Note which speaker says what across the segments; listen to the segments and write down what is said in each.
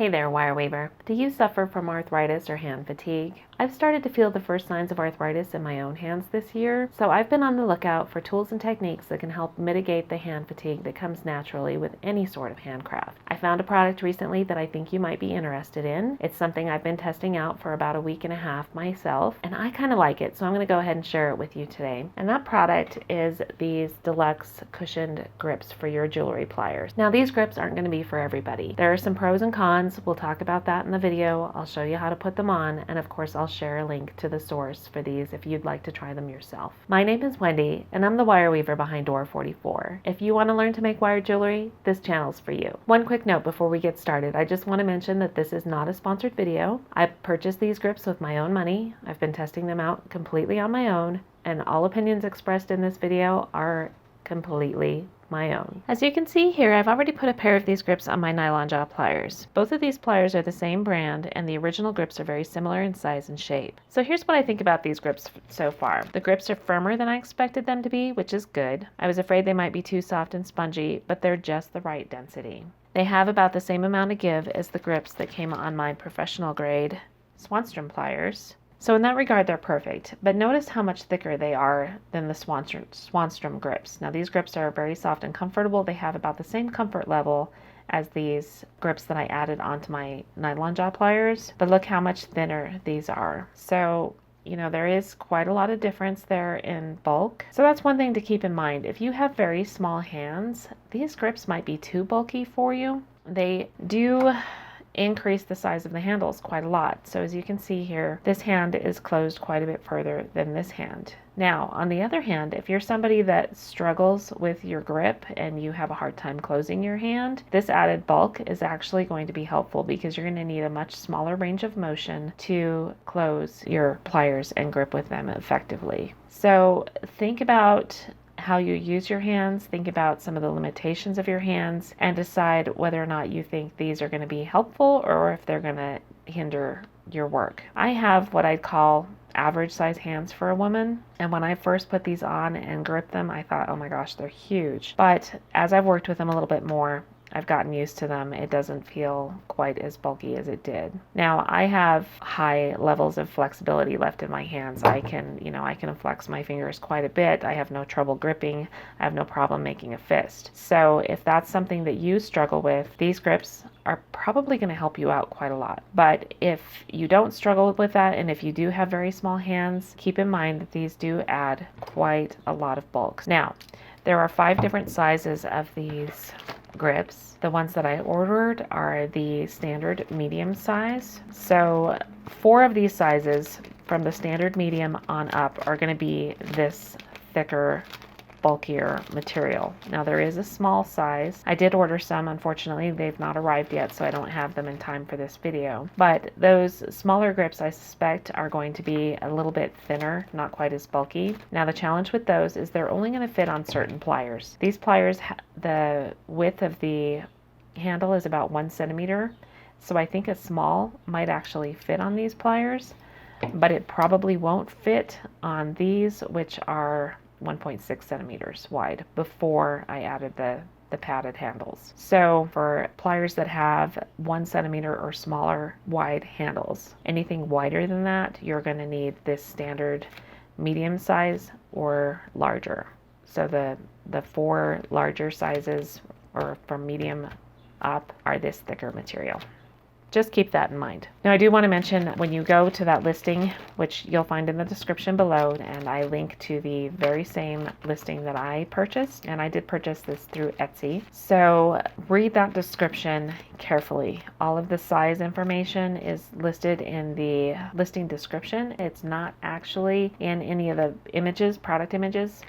Speaker 1: Hey there, wire weaver. Do you suffer from arthritis or hand fatigue? I've started to feel the first signs of arthritis in my own hands this year, so I've been on the lookout for tools and techniques that can help mitigate the hand fatigue that comes naturally with any sort of handcraft. I found a product recently that I think you might be interested in. It's something I've been testing out for about a week and a half myself, and I kind of like it, so I'm going to go ahead and share it with you today. And that product is these deluxe cushioned grips for your jewelry pliers. Now, these grips aren't going to be for everybody. There are some pros and cons. We'll talk about that in the video. I'll show you how to put them on, and of course I'll share a link to the source for these if you'd like to try them yourself. My name is Wendy, and I'm the wire weaver behind Door 44. If you want to learn to make wire jewelry, this channel's for you. One quick note before we get started. I just want to mention that this is not a sponsored video. I purchased these grips with my own money. I've been testing them out completely on my own, and all opinions expressed in this video are completely my own. As you can see here, I've already put a pair of these grips on my nylon jaw pliers. Both of these pliers are the same brand, and the original grips are very similar in size and shape. So here's what I think about these grips so far. The grips are firmer than I expected them to be, which is good. I was afraid they might be too soft and spongy, but they're just the right density. They have about the same amount of give as the grips that came on my professional grade Swanstrom pliers. So in that regard, they're perfect, but notice how much thicker they are than the Swanstrom grips. Now these grips are very soft and comfortable. They have about the same comfort level as these grips that I added onto my nylon jaw pliers, but look how much thinner these are. So, you know, there is quite a lot of difference there in bulk. So that's one thing to keep in mind. If you have very small hands, these grips might be too bulky for you. They do increase the size of the handles quite a lot. So as you can see here, this hand is closed quite a bit further than this hand. Now, on the other hand, if you're somebody that struggles with your grip and you have a hard time closing your hand, this added bulk is actually going to be helpful because you're going to need a much smaller range of motion to close your pliers and grip with them effectively. So think about how you use your hands, think about some of the limitations of your hands, and decide whether or not you think these are going to be helpful or if they're going to hinder your work. I have what I'd call average size hands for a woman, and when I first put these on and gripped them, I thought, oh my gosh, they're huge. But as I've worked with them a little bit more, I've gotten used to them. It doesn't feel quite as bulky as it did. Now, I have high levels of flexibility left in my hands. I can flex my fingers quite a bit. I have no trouble gripping. I have no problem making a fist. So if that's something that you struggle with, these grips are probably going to help you out quite a lot. But if you don't struggle with that, and if you do have very small hands, keep in mind that these do add quite a lot of bulk. Now, there are 5 different sizes of these grips. The ones that I ordered are the standard medium size. So 4 of these sizes from the standard medium on up are going to be this thicker, bulkier material. Now there is a small size. I did order some. Unfortunately, they've not arrived yet, so I don't have them in time for this video. But those smaller grips I suspect are going to be a little bit thinner, not quite as bulky. Now the challenge with those is they're only going to fit on certain pliers. These pliers, the width of the handle is about 1 centimeter. So I think a small might actually fit on these pliers, but it probably won't fit on these, which are 1.6 centimeters wide before I added the padded handles. So for pliers that have 1 centimeter or smaller wide handles, anything wider than that, you're going to need this standard medium size or larger. So the 4 larger sizes, or from medium up, are this thicker material. Just keep that in mind. Now I do want to mention when you go to that listing, which you'll find in the description below, and I link to the very same listing that I purchased, and I did purchase this through Etsy. So read that description carefully. All of the size information is listed in the listing description. It's not actually in any of the images, product images.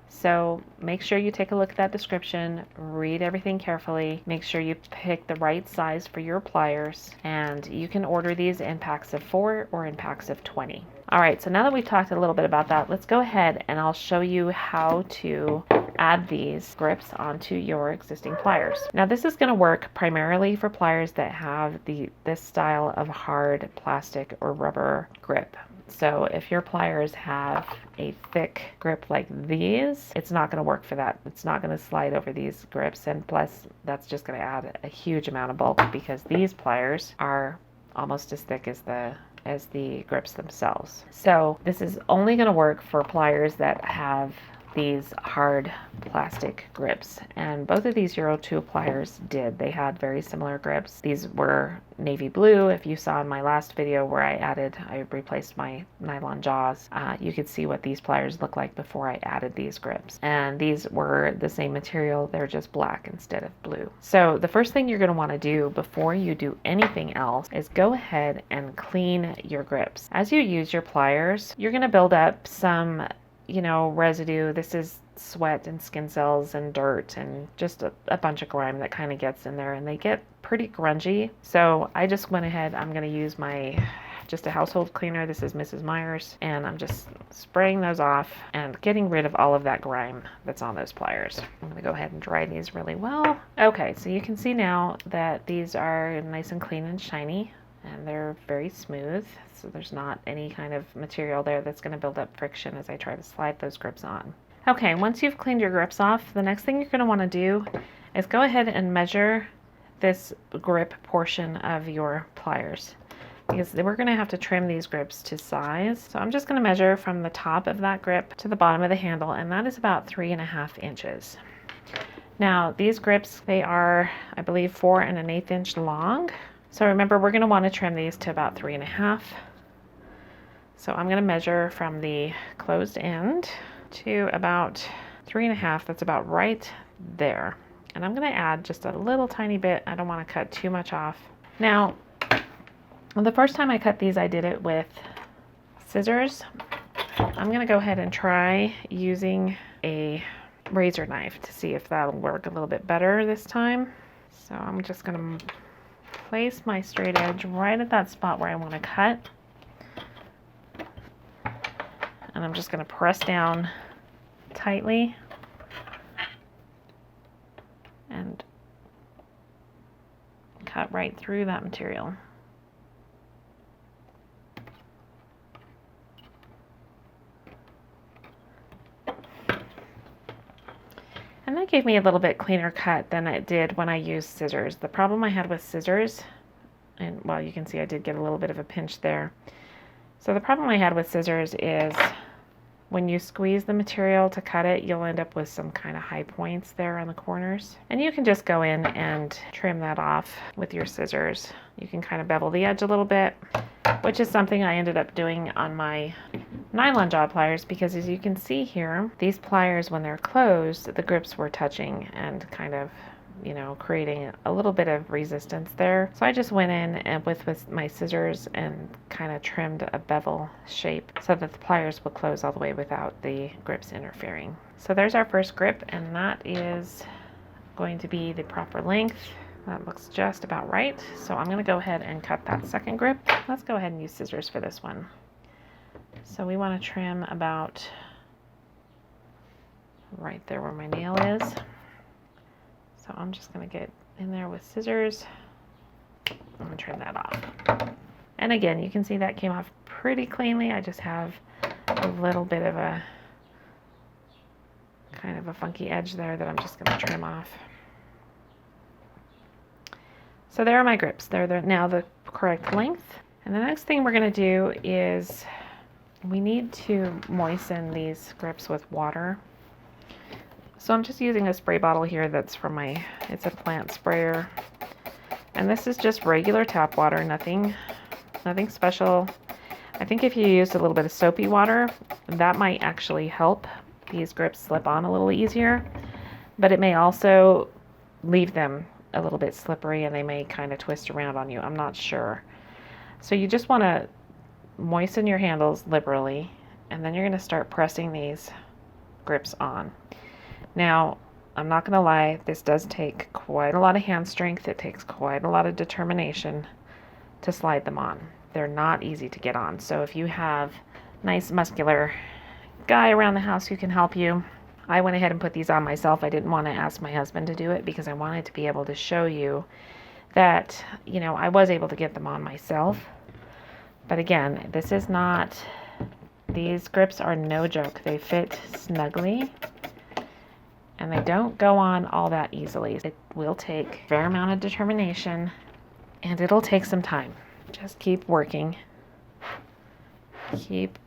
Speaker 1: So make sure you take a look at that description, read everything carefully, make sure you pick the right size for your pliers, and you can order these in packs of 4 or in packs of 20. All right, so now that we've talked a little bit about that, let's go ahead and I'll show you how to add these grips onto your existing pliers. Now this is going to work primarily for pliers that have this style of hard plastic or rubber grip. So if your pliers have a thick grip like these, it's not going to work for that. It's not going to slide over these grips, and plus that's just going to add a huge amount of bulk because these pliers are almost as thick as the grips themselves. So this is only going to work for pliers that have these hard plastic grips, and both of these Euro 2 pliers did. They had very similar grips. These were navy blue. If you saw in my last video where I replaced my nylon jaws, you could see what these pliers look like before I added these grips. And these were the same material, they're just black instead of blue. So the first thing you're going to want to do before you do anything else is go ahead and clean your grips. As you use your pliers, you're going to build up some residue. This is sweat and skin cells and dirt and just a bunch of grime that kind of gets in there, and they get pretty grungy. So I just went ahead, I'm going to use just a household cleaner. This is Mrs. Meyer's, and I'm just spraying those off and getting rid of all of that grime that's on those pliers. I'm going to go ahead and dry these really well. Okay, so you can see now that these are nice and clean and shiny, and they're very smooth, so there's not any kind of material there that's going to build up friction as I try to slide those grips on. Okay, once you've cleaned your grips off, the next thing you're going to want to do is go ahead and measure this grip portion of your pliers, because we're going to have to trim these grips to size. So I'm just going to measure from the top of that grip to the bottom of the handle, and that is about 3.5 inches. Now these grips, they are, I believe, 4 1/8 inch long. So remember, we're going to want to trim these to about 3.5. So I'm going to measure from the closed end to about 3.5. That's about right there. And I'm going to add just a little tiny bit. I don't want to cut too much off. Now, the first time I cut these, I did it with scissors. I'm going to go ahead and try using a razor knife to see if that'll work a little bit better this time. So I'm just going to place my straight edge right at that spot where I want to cut, and I'm just going to press down tightly and cut right through that material. And that gave me a little bit cleaner cut than it did when I used scissors. The problem I had with scissors, and well, you can see I did get a little bit of a pinch there. So the problem I had with scissors is when you squeeze the material to cut it, you'll end up with some kind of high points there on the corners. And you can just go in and trim that off with your scissors. You can kind of bevel the edge a little bit, which is something I ended up doing on my nylon jaw pliers, because as you can see here, these pliers, when they're closed, the grips were touching and kind of, creating a little bit of resistance there. So I just went in and with my scissors and kind of trimmed a bevel shape so that the pliers will close all the way without the grips interfering. So there's our first grip, and that is going to be the proper length. That looks just about right. So I'm going to go ahead and cut that second grip. Let's go ahead and use scissors for this one. So we want to trim about right there where my nail is. So I'm just going to get in there with scissors and trim that off. And again, you can see that came off pretty cleanly. I just have a little bit of a kind of a funky edge there that I'm just going to trim off. So there are my grips. They're now the correct length. And the next thing we're going to do is we need to moisten these grips with water. So I'm just using a spray bottle here that's from it's a plant sprayer. And this is just regular tap water, nothing special. I think if you used a little bit of soapy water, that might actually help these grips slip on a little easier. But it may also leave them a little bit slippery and they may kind of twist around on you. I'm not sure. So you just want to moisten your handles liberally, and then you're going to start pressing these grips on. Now, I'm not going to lie, this does take quite a lot of hand strength. It takes quite a lot of determination to slide them on. They're not easy to get on. So if you have nice muscular guy around the house who can help you. I went ahead and put these on myself. I didn't want to ask my husband to do it because I wanted to be able to show you that, I was able to get them on myself. But again, these grips are no joke. They fit snugly and they don't go on all that easily. It will take a fair amount of determination and it'll take some time. Just keep working. Keep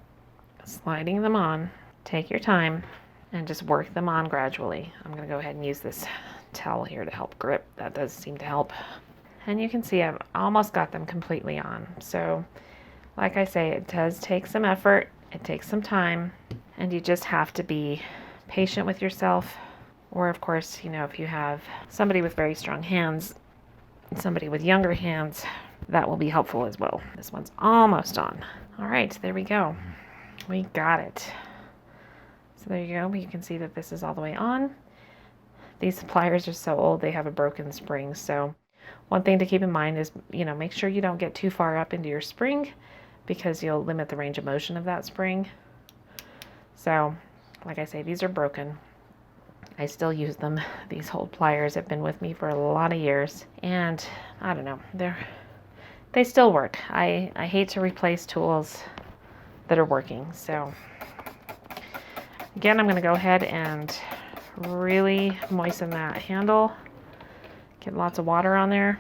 Speaker 1: sliding them on. Take your time and just work them on gradually. I'm going to go ahead and use this towel here to help grip. That does seem to help. And you can see I've almost got them completely on. So like I say, it does take some effort. It takes some time. And you just have to be patient with yourself. Or of course, if you have somebody with very strong hands, somebody with younger hands, that will be helpful as well. This one's almost on. All right, there we go. We got it. So there you go. You can see that this is all the way on. These pliers are so old, they have a broken spring. So one thing to keep in mind is, make sure you don't get too far up into your spring because you'll limit the range of motion of that spring. So, like I say, these are broken. I still use them. These old pliers have been with me for a lot of years. And I don't know, they still work. I hate to replace tools that are working. So again, I'm going to go ahead and really moisten that handle. Get lots of water on there.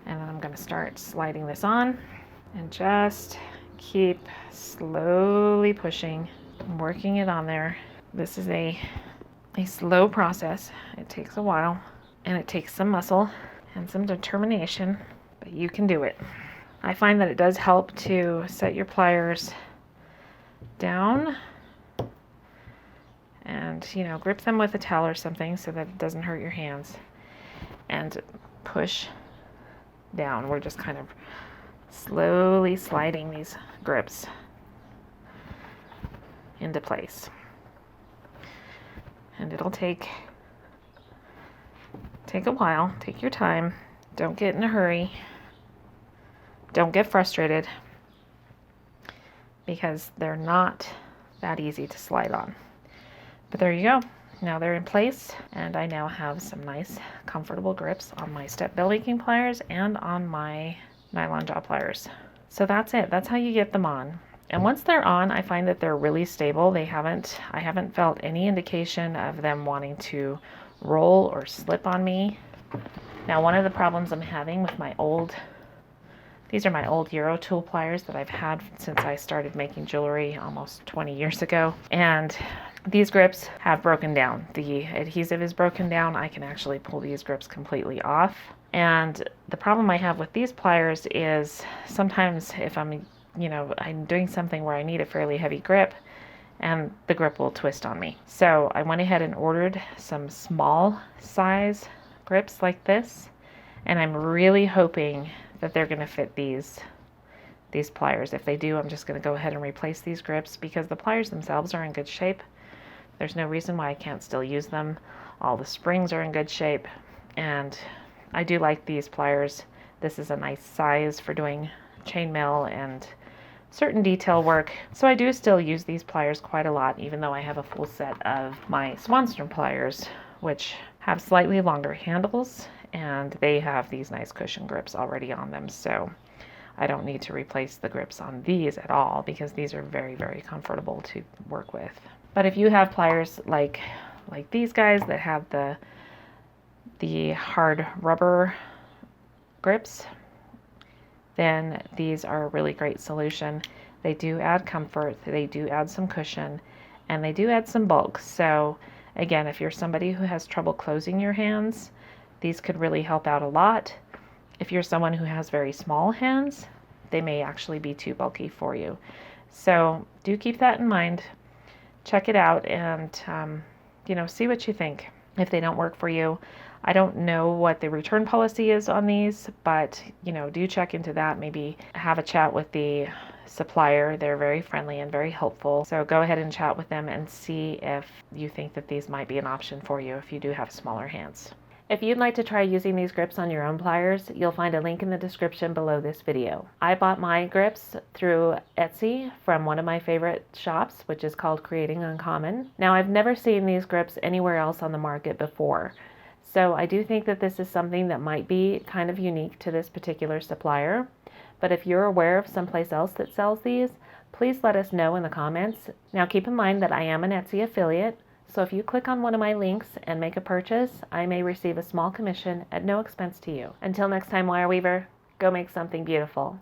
Speaker 1: And then I'm going to start sliding this on and just keep slowly pushing, working it on there. This is a slow process. It takes a while and it takes some muscle and some determination, but you can do it. I find that it does help to set your pliers down and, grip them with a towel or something so that it doesn't hurt your hands, and push down. We're just kind of slowly sliding these grips into place. And it'll take a while. Take your time. Don't get in a hurry. Don't get frustrated because they're not that easy to slide on. But there you go. Now they're in place, and I now have some nice, comfortable grips on my step bell making pliers and on my nylon jaw pliers. So that's it. That's how you get them on. And once they're on, I find that they're really stable. I haven't felt any indication of them wanting to roll or slip on me. Now, one of the problems I'm having with these are my old Euro tool pliers that I've had since I started making jewelry almost 20 years ago. And these grips have broken down. The adhesive is broken down. I can actually pull these grips completely off. And the problem I have with these pliers is sometimes if I'm doing something where I need a fairly heavy grip and the grip will twist on me. So I went ahead and ordered some small size grips like this, and I'm really hoping that they're going to fit these pliers. If they do, I'm just going to go ahead and replace these grips because the pliers themselves are in good shape. There's no reason why I can't still use them. All the springs are in good shape, and I do like these pliers. This is a nice size for doing chainmail and certain detail work. So I do still use these pliers quite a lot, even though I have a full set of my Swanstrom pliers, which have slightly longer handles, and they have these nice cushion grips already on them. So I don't need to replace the grips on these at all because these are very, very comfortable to work with. But if you have pliers like these guys that have the hard rubber grips, then these are a really great solution. They do add comfort, they do add some cushion, and they do add some bulk. So again, if you're somebody who has trouble closing your hands, these could really help out a lot. If you're someone who has very small hands, they may actually be too bulky for you. So do keep that in mind. Check it out and see what you think. If they don't work for you, I don't know what the return policy is on these, but do check into that. Maybe have a chat with the supplier. They're very friendly and very helpful. So go ahead and chat with them and see if you think that these might be an option for you if you do have smaller hands. If you'd like to try using these grips on your own pliers, you'll find a link in the description below this video. I bought my grips through Etsy from one of my favorite shops, which is called Creating Uncommon. Now, I've never seen these grips anywhere else on the market before, so I do think that this is something that might be kind of unique to this particular supplier. But if you're aware of someplace else that sells these, please let us know in the comments. Now, keep in mind that I am an Etsy affiliate, so if you click on one of my links and make a purchase, I may receive a small commission at no expense to you. Until next time, wire weaver, go make something beautiful.